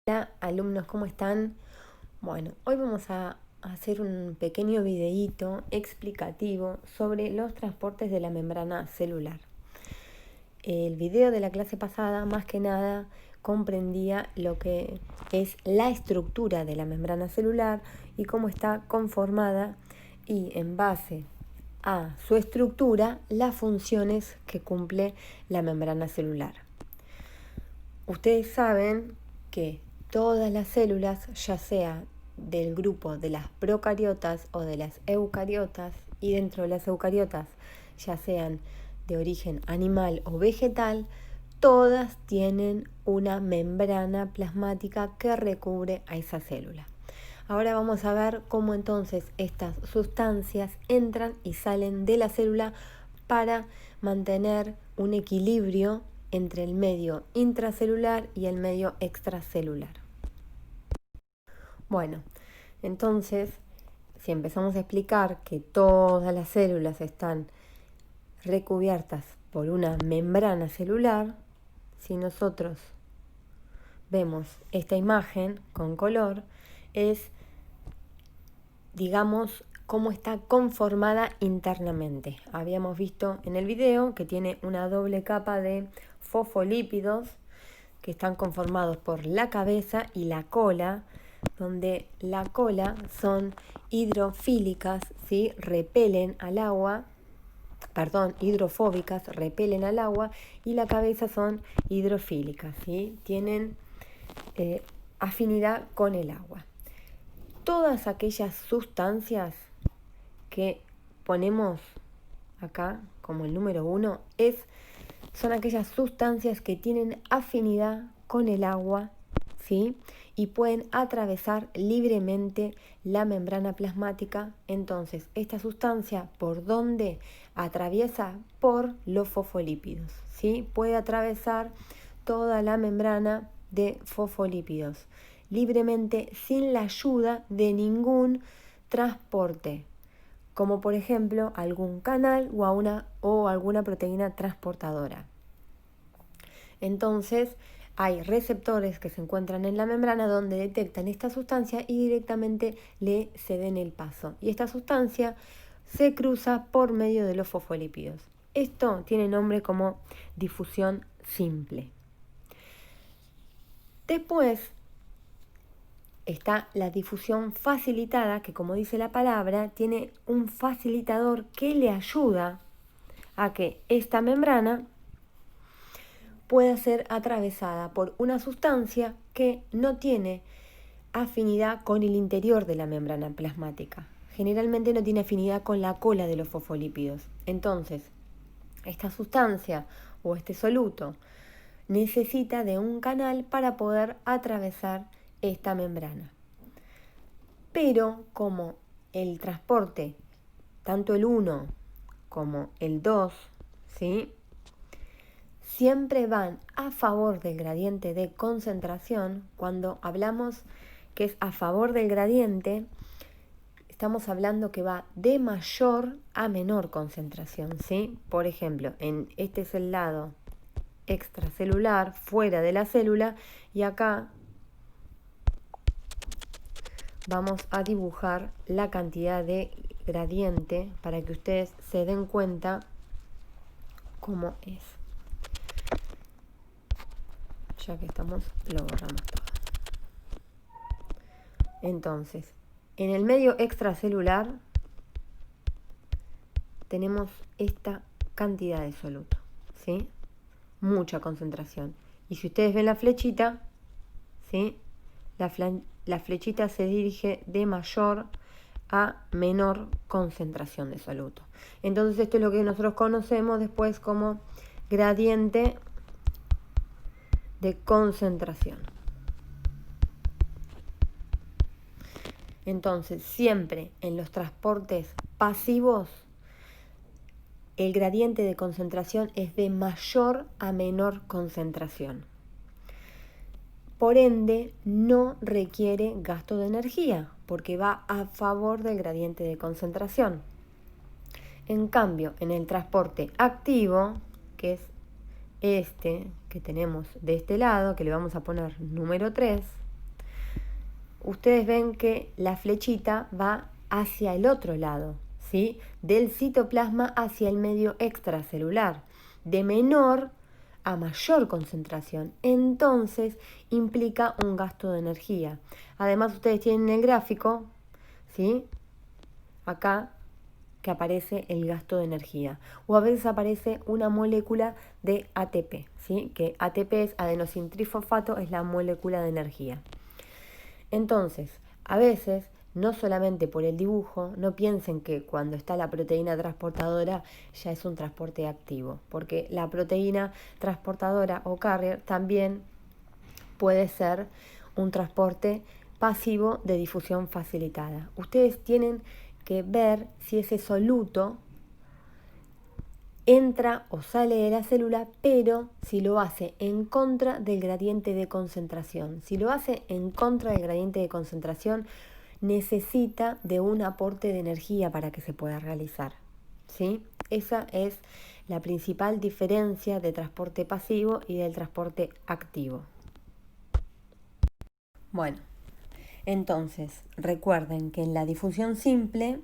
Hola alumnos, ¿cómo están? Bueno, hoy vamos a hacer un pequeño videíto explicativo sobre los transportes de la membrana celular. El video de la clase pasada más que nada comprendía lo que es la estructura de la membrana celular y cómo está conformada y en base a su estructura las funciones que cumple la membrana celular. Ustedes saben que todas las células, ya sea del grupo de las procariotas o de las eucariotas, y dentro de las eucariotas, ya sean de origen animal o vegetal, todas tienen una membrana plasmática que recubre a esa célula. Ahora vamos a ver cómo entonces estas sustancias entran y salen de la célula para mantener un equilibrio entre el medio intracelular y el medio extracelular. Bueno, entonces, si empezamos a explicar que todas las células están recubiertas por una membrana celular, si nosotros vemos esta imagen con color, es, digamos, cómo está conformada internamente. Habíamos visto en el video que tiene una doble capa de fosfolípidos que están conformados por la cabeza y la cola, donde la cola son hidrofílicas, ¿sí? Repelen al agua, hidrofóbicas, repelen al agua, y la cabeza son hidrofílicas, ¿sí? Tienen afinidad con el agua. Todas aquellas sustancias que ponemos acá como el número 1 son aquellas sustancias que tienen afinidad con el agua, ¿sí? Y pueden atravesar libremente la membrana plasmática. Entonces, esta sustancia, ¿por dónde atraviesa? Por los fosfolípidos, ¿sí? Puede atravesar toda la membrana de fosfolípidos libremente, sin la ayuda de ningún transporte, como por ejemplo algún canal o alguna proteína transportadora. Entonces, hay receptores que se encuentran en la membrana donde detectan esta sustancia y directamente le ceden el paso. Y esta sustancia se cruza por medio de los fosfolípidos. Esto tiene nombre como difusión simple. Después está la difusión facilitada, que como dice la palabra, tiene un facilitador que le ayuda a que esta membrana pueda ser atravesada por una sustancia que no tiene afinidad con el interior de la membrana plasmática. Generalmente no tiene afinidad con la cola de los fosfolípidos. Entonces, esta sustancia o este soluto necesita de un canal para poder atravesar esta membrana. Pero como el transporte, tanto el 1 como el 2, ¿sí?, siempre van a favor del gradiente de concentración. Cuando hablamos que es a favor del gradiente, estamos hablando que va de mayor a menor concentración, ¿sí? Por ejemplo, este es el lado extracelular, fuera de la célula, y acá vamos a dibujar la cantidad de gradiente para que ustedes se den cuenta cómo es. Ya que estamos, lo borramos todo. Entonces, en el medio extracelular tenemos esta cantidad de soluto, ¿sí? Mucha concentración. Y si ustedes ven la flechita, ¿sí?, la flechita se dirige de mayor a menor concentración de soluto. Entonces esto es lo que nosotros conocemos después como gradiente de concentración. Entonces, siempre en los transportes pasivos, el gradiente de concentración es de mayor a menor concentración. Por ende, no requiere gasto de energía, porque va a favor del gradiente de concentración. En cambio, en el transporte activo, que es este que tenemos de este lado, que le vamos a poner número 3, ustedes ven que la flechita va hacia el otro lado, ¿sí? Del citoplasma hacia el medio extracelular, de menor a mayor concentración. Entonces implica un gasto de energía. Además, ustedes tienen el gráfico, ¿sí? Acá, que aparece el gasto de energía. O a veces aparece una molécula de ATP, ¿sí? Que ATP es adenosintrifosfato, es la molécula de energía. Entonces, a veces, no solamente por el dibujo, no piensen que cuando está la proteína transportadora ya es un transporte activo, porque la proteína transportadora o carrier también puede ser un transporte pasivo de difusión facilitada. Ustedes tienen que ver si ese soluto entra o sale de la célula, pero si lo hace en contra del gradiente de concentración. Si lo hace en contra del gradiente de concentración, necesita de un aporte de energía para que se pueda realizar, ¿sí? Esa es la principal diferencia de transporte pasivo y del transporte activo. Bueno, entonces recuerden que en la difusión simple,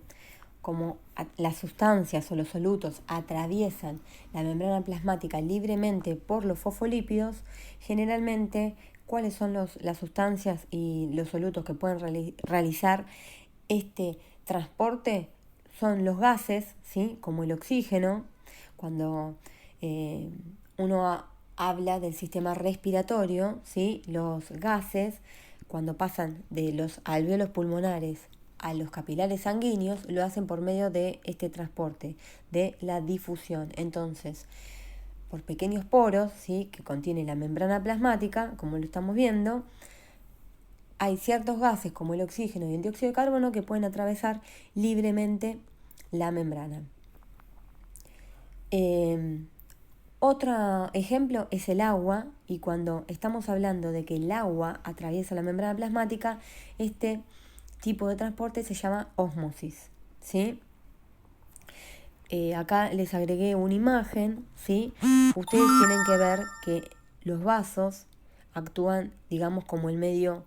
como las sustancias o los solutos atraviesan la membrana plasmática libremente por los fosfolípidos, generalmente, ¿cuáles son las sustancias y los solutos que pueden realizar este transporte? Son los gases, ¿sí? Como el oxígeno. Cuando uno habla del sistema respiratorio, ¿sí? Los gases, cuando pasan de los alvéolos pulmonares a los capilares sanguíneos, lo hacen por medio de este transporte, de la difusión. Entonces, por pequeños poros, ¿sí? Que contiene la membrana plasmática, como lo estamos viendo, hay ciertos gases como el oxígeno y el dióxido de carbono que pueden atravesar libremente la membrana. Otro ejemplo es el agua, y cuando estamos hablando de que el agua atraviesa la membrana plasmática, este tipo de transporte se llama ósmosis, ¿sí? Acá les agregué una imagen, ¿sí? Ustedes tienen que ver que los vasos actúan, digamos, como el medio.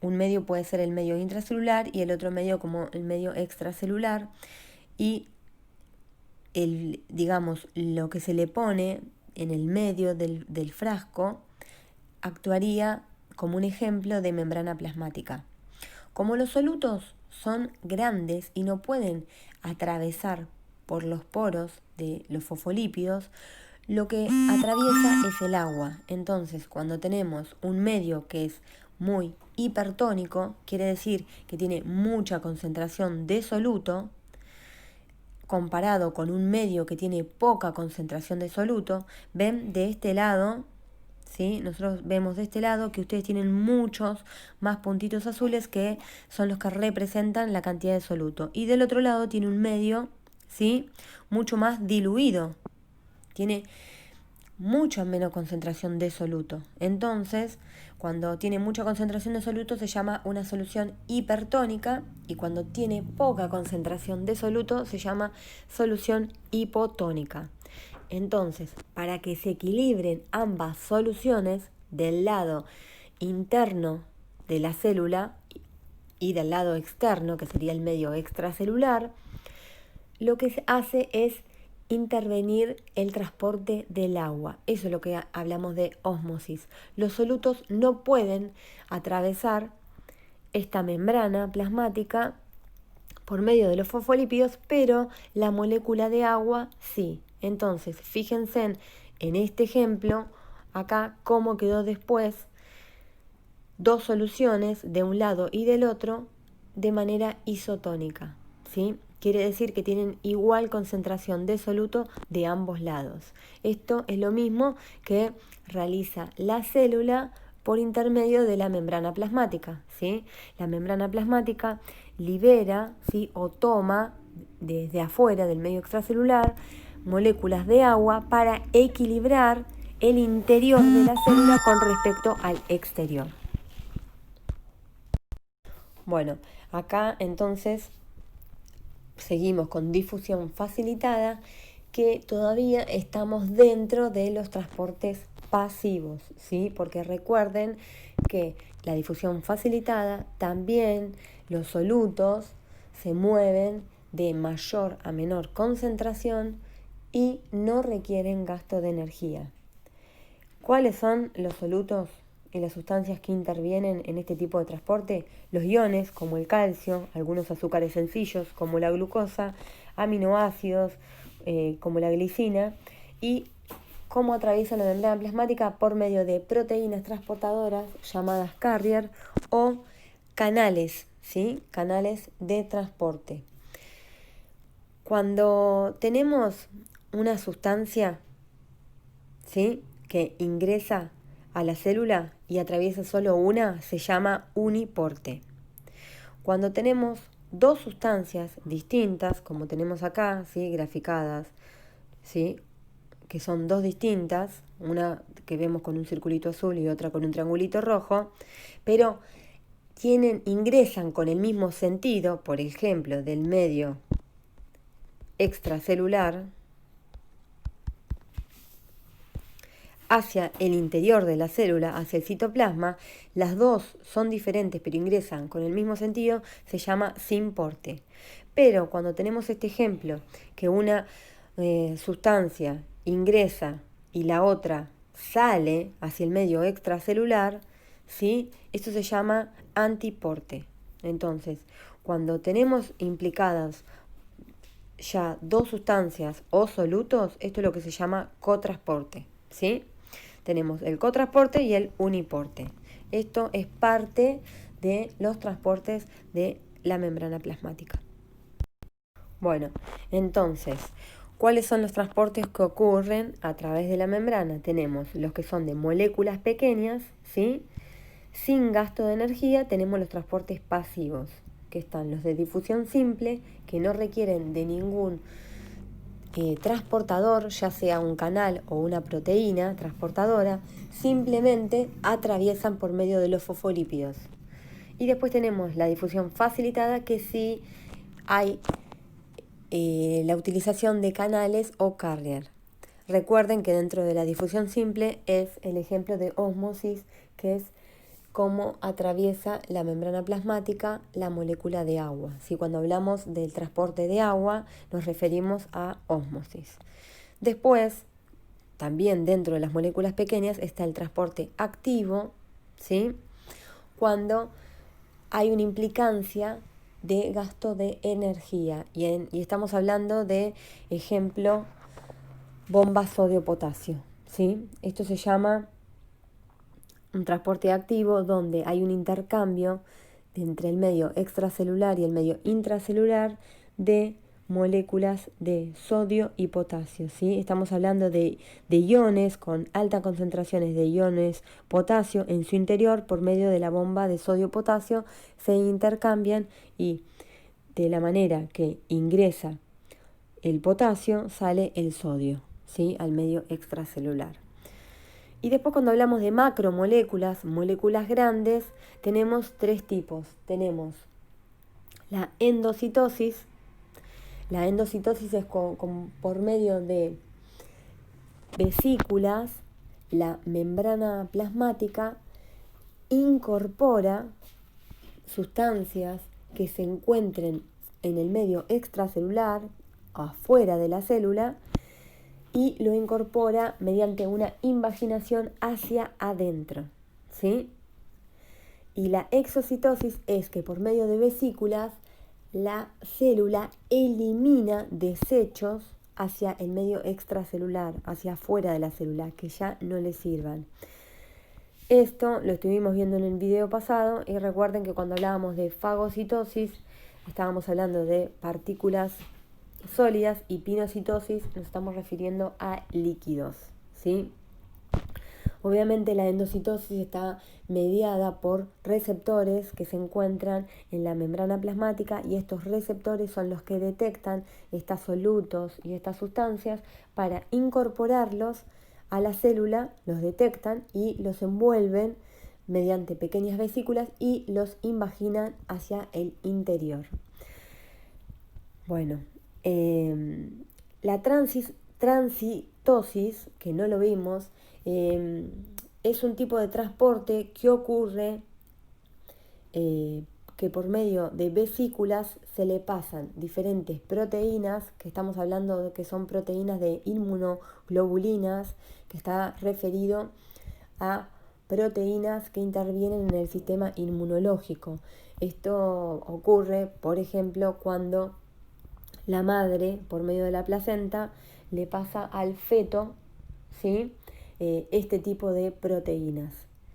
Un medio puede ser el medio intracelular y el otro medio como el medio extracelular. Y digamos, lo que se le pone en el medio del frasco actuaría como un ejemplo de membrana plasmática. Como los solutos son grandes y no pueden atravesar por los poros de los fosfolípidos, lo que atraviesa es el agua. Entonces, cuando tenemos un medio que es muy hipertónico, quiere decir que tiene mucha concentración de soluto, comparado con un medio que tiene poca concentración de soluto, ven de este lado, ¿sí? Nosotros vemos de este lado que ustedes tienen muchos más puntitos azules que son los que representan la cantidad de soluto. Y del otro lado tiene un medio, ¿sí? Mucho más diluido. Tiene mucha menos concentración de soluto. Entonces, cuando tiene mucha concentración de soluto se llama una solución hipertónica, y cuando tiene poca concentración de soluto se llama solución hipotónica. Entonces, para que se equilibren ambas soluciones del lado interno de la célula y del lado externo, que sería el medio extracelular, lo que se hace es intervenir el transporte del agua. Eso es lo que hablamos de ósmosis. Los solutos no pueden atravesar esta membrana plasmática por medio de los fosfolípidos, pero la molécula de agua sí. Entonces, fíjense en este ejemplo, acá cómo quedó después dos soluciones de un lado y del otro de manera isotónica, ¿sí? Quiere decir que tienen igual concentración de soluto de ambos lados. Esto es lo mismo que realiza la célula por intermedio de la membrana plasmática, ¿sí? La membrana plasmática libera, ¿sí? O toma desde afuera del medio extracelular moléculas de agua para equilibrar el interior de la célula con respecto al exterior. Bueno, acá entonces seguimos con difusión facilitada, que todavía estamos dentro de los transportes pasivos, ¿sí? Porque recuerden que la difusión facilitada también los solutos se mueven de mayor a menor concentración y no requieren gasto de energía. ¿Cuáles son los solutos y las sustancias que intervienen en este tipo de transporte? Los iones, como el calcio, algunos azúcares sencillos, como la glucosa, aminoácidos, como la glicina, y cómo atraviesa la membrana plasmática por medio de proteínas transportadoras llamadas carrier o canales, ¿sí? Canales de transporte. Cuando tenemos una sustancia, ¿sí?, que ingresa a la célula y atraviesa solo una, se llama uniporte. Cuando tenemos dos sustancias distintas, como tenemos acá, ¿sí?, graficadas, ¿sí?, que son dos distintas, una que vemos con un circulito azul y otra con un triangulito rojo, pero ingresan con el mismo sentido, por ejemplo, del medio extracelular hacia el interior de la célula, hacia el citoplasma, las dos son diferentes pero ingresan con el mismo sentido, se llama simporte. Pero cuando tenemos este ejemplo, que una sustancia ingresa y la otra sale hacia el medio extracelular, ¿sí?, esto se llama antiporte. Entonces, cuando tenemos implicadas ya dos sustancias o solutos, esto es lo que se llama cotransporte, ¿sí? Tenemos el cotransporte y el uniporte. Esto es parte de los transportes de la membrana plasmática. Bueno, entonces, ¿cuáles son los transportes que ocurren a través de la membrana? Tenemos los que son de moléculas pequeñas, ¿sí? Sin gasto de energía. Tenemos los transportes pasivos, que están los de difusión simple, que no requieren de ningún transportador, ya sea un canal o una proteína transportadora, simplemente atraviesan por medio de los fosfolípidos. Y después tenemos la difusión facilitada, que sí hay la utilización de canales o carrier. Recuerden que dentro de la difusión simple es el ejemplo de ósmosis, que es cómo atraviesa la membrana plasmática la molécula de agua. ¿Sí? Cuando hablamos del transporte de agua nos referimos a ósmosis. Después, también dentro de las moléculas pequeñas está el transporte activo, ¿sí?, cuando hay una implicancia de gasto de energía. Y estamos hablando de, ejemplo, bomba sodio-potasio, ¿sí? Esto se llama un transporte activo donde hay un intercambio entre el medio extracelular y el medio intracelular de moléculas de sodio y potasio, ¿sí? Estamos hablando de iones con altas concentraciones de iones potasio en su interior. Por medio de la bomba de sodio-potasio se intercambian y de la manera que ingresa el potasio sale el sodio, ¿sí?, al medio extracelular. Y después, cuando hablamos de macromoléculas, moléculas grandes, tenemos tres tipos. Tenemos la endocitosis. La endocitosis es por medio de vesículas. La membrana plasmática incorpora sustancias que se encuentren en el medio extracelular, afuera de la célula, y lo incorpora mediante una invaginación hacia adentro, ¿sí? Y la exocitosis es que por medio de vesículas la célula elimina desechos hacia el medio extracelular, hacia afuera de la célula, que ya no le sirvan. Esto lo estuvimos viendo en el video pasado, y recuerden que cuando hablábamos de fagocitosis estábamos hablando de partículas sólidas, y pinocitosis nos estamos refiriendo a líquidos, ¿sí? Obviamente la endocitosis está mediada por receptores que se encuentran en la membrana plasmática, y estos receptores son los que detectan estos solutos y estas sustancias para incorporarlos a la célula, los detectan y los envuelven mediante pequeñas vesículas y los invaginan hacia el interior. Bueno, la transitosis, que no lo vimos, Es un tipo de transporte que ocurre que por medio de vesículas se le pasan diferentes proteínas, que estamos hablando de que son proteínas de inmunoglobulinas, que está referido a proteínas que intervienen en el sistema inmunológico. Esto ocurre, por ejemplo, cuando la madre, por medio de la placenta, le pasa al feto, ¿sí? Este tipo de proteínas.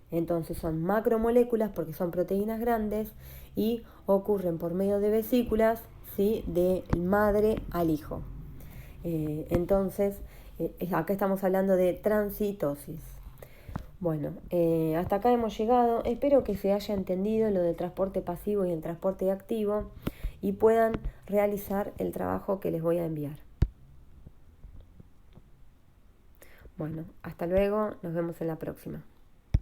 Entonces son macromoléculas porque son proteínas grandes y ocurren por medio de vesículas, ¿sí? De madre al hijo. Entonces, acá estamos hablando de transitosis. Bueno, hasta acá hemos llegado. Espero que se haya entendido lo del transporte pasivo y el transporte activo y puedan realizar el trabajo que les voy a enviar. Bueno, hasta luego, nos vemos en la próxima.